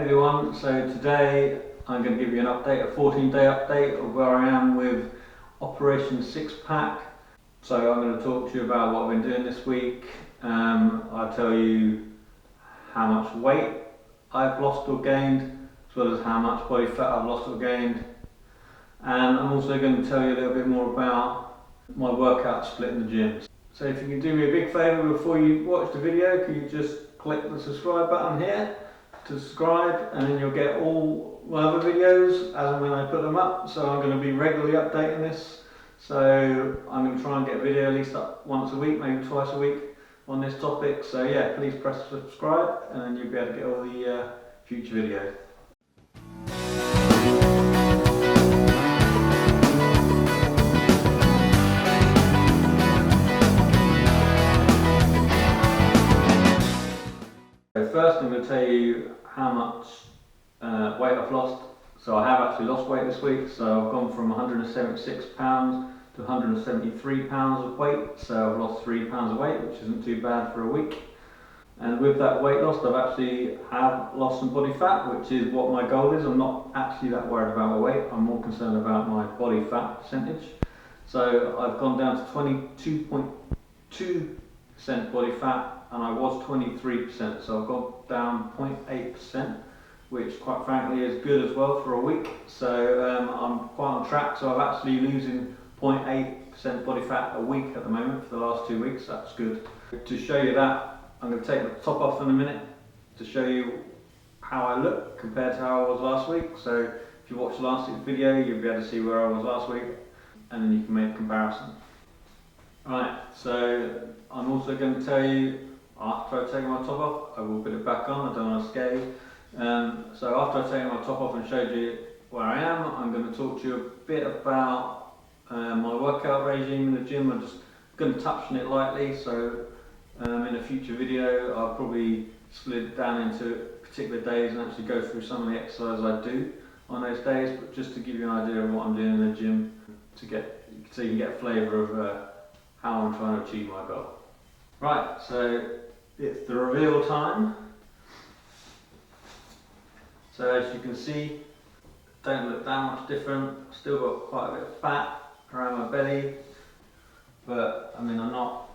Hey everyone, so today I'm going to give you an update, a 14-day update of where I am with Operation Six Pack. So I'm going to talk to you about what I've been doing this week. I'll tell you how much weight I've lost or gained, as well as how much body fat I've lost or gained. And I'm also going to tell you a little bit more about my workout split in the gym. So if you can do me a big favour before you watch the video, can you just click the subscribe button here to subscribe, and then you'll get all my other videos as and when I put them up. So I'm going to be regularly updating this. So I'm going to try and get a video at least up once a week, maybe twice a week on this topic. So yeah, please press subscribe and then you'll be able to get all the future videos. First I'm going to tell you how much weight I've lost. So I have actually lost weight this week, so I've gone from 176 pounds to 173 pounds of weight, so I've lost 3 pounds of weight, which isn't too bad for a week. And with that weight loss, I've actually lost some body fat, which is what my goal is. I'm not actually that worried about my weight, I'm more concerned about my body fat percentage. So I've gone down to 22.2% body fat, and I was 23%, so I've gone down 0.8%, which quite frankly is good as well for a week. So I'm quite on track, so I'm actually losing 0.8% body fat a week at the moment for the last 2 weeks. That's good. To show you that, I'm going to take the top off in a minute to show you how I look compared to how I was last week. So if you watch the last week's video, you'll be able to see where I was last week, and then you can make a comparison. Right, so I'm also going to tell you, after I've taken my top off, I will put it back on, I don't want to scare you. So after I've taken my top off and showed you where I am, I'm going to talk to you a bit about my workout regime in the gym. I'm just going to touch on it lightly, so in a future video I'll probably split it down into particular days and actually go through some of the exercises I do on those days, but just to give you an idea of what I'm doing in the gym, so you can get a flavour of how I'm trying to achieve my goal. Right, so it's the reveal time. So as you can see, don't look that much different. Still got quite a bit of fat around my belly, but I mean I'm not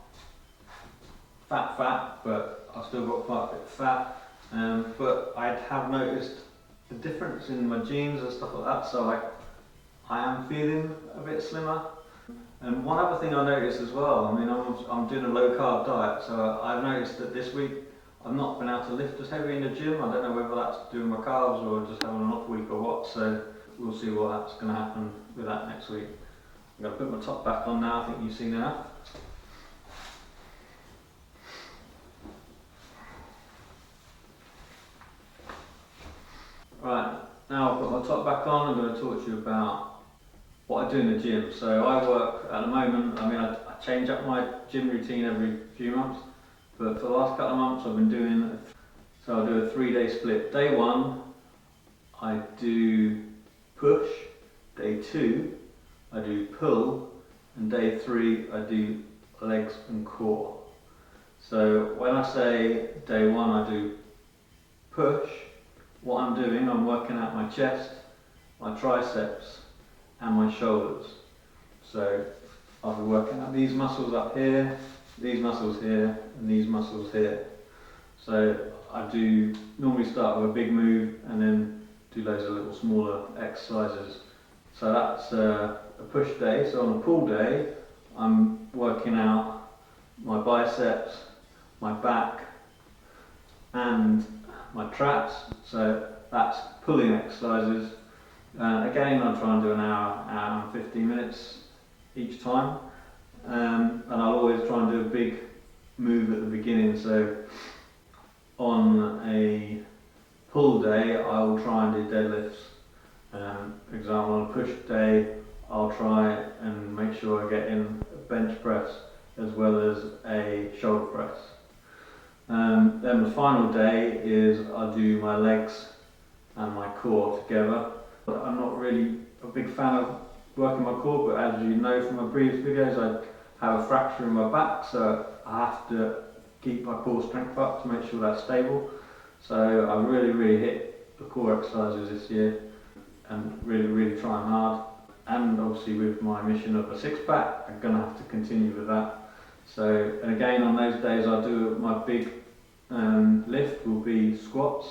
fat, but I've still got quite a bit of fat. But I have noticed the difference in my jeans and stuff like that, so I am feeling a bit slimmer. And one other thing I noticed as well, I mean I'm doing a low carb diet, so I've noticed that this week I've not been able to lift as heavy in the gym. I don't know whether that's doing my carbs or just having an off week or what, so we'll see what's going to happen with that next week. I'm going to put my top back on now, I think you've seen enough. Right, now I've got my top back on, I'm going to talk to you about what I do in the gym. So I work at the moment, I mean I change up my gym routine every few months, but for the last couple of months I've been doing, so I'll do a 3-day split. Day 1 I do push, day 2 I do pull, and day 3 I do legs and core. So when I say day 1 I do push, what I'm doing, I'm working out my chest, my triceps and my shoulders. So I'll be working out these muscles up here, these muscles here, and these muscles here. So I do normally start with a big move and then do loads of little smaller exercises. So that's a push day. So on a pull day, I'm working out my biceps, my back, and my traps. So that's pulling exercises. Again, I'll try and do an hour and 15 minutes each time. And I'll always try and do a big move at the beginning. So on a pull day, I will try and do deadlifts. For example, on a push day, I'll try and make sure I get in a bench press as well as a shoulder press. Then the final day is I'll do my legs and my core together. I'm not really a big fan of working my core, but as you know from my previous videos, I have a fracture in my back, so I have to keep my core strength up to make sure that's stable. So I really hit the core exercises this year and really trying hard. And obviously with my mission of a six-pack, I'm going to have to continue with that. So, and again on those days I do my big lift will be squats.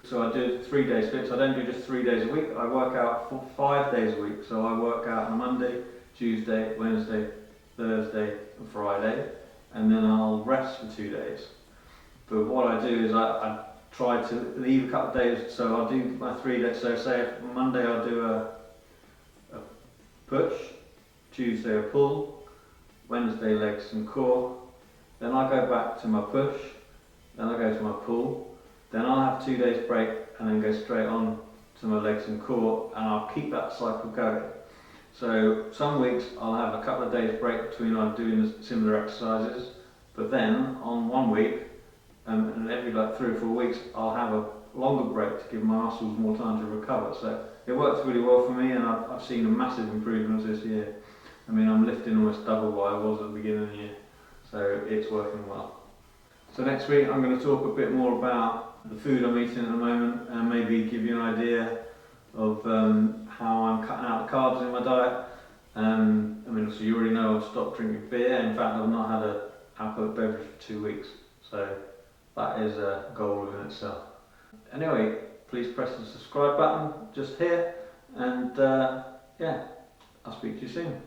So I do 3-day splits. I don't do just 3 days a week. I work out for 5 days a week. So I work out on Monday, Tuesday, Wednesday, Thursday and Friday, and then I'll rest for 2 days. But what I do is I try to leave a couple of days, so I'll do my 3 days. So say on Monday I'll do a push, Tuesday a pull, Wednesday legs and core, then I go back to my push, then I go to my pull, then I'll have 2 days break and then go straight on to my legs and core, and I'll keep that cycle going. So some weeks I'll have a couple of days break between I'm doing similar exercises, but then on 1 week and every like 3 or 4 weeks I'll have a longer break to give my muscles more time to recover. So it works really well for me, and I've seen a massive improvements this year. I mean, I'm lifting almost double what I was at the beginning of the year, so it's working well. So next week I'm going to talk a bit more about the food I'm eating at the moment, and maybe give you an idea of how I'm cutting out the carbs in my diet. I mean, so you already know I've stopped drinking beer. In fact, I've not had an alcoholic beverage for 2 weeks, so that is a goal within itself. Anyway, please press the subscribe button just here, and yeah, I'll speak to you soon.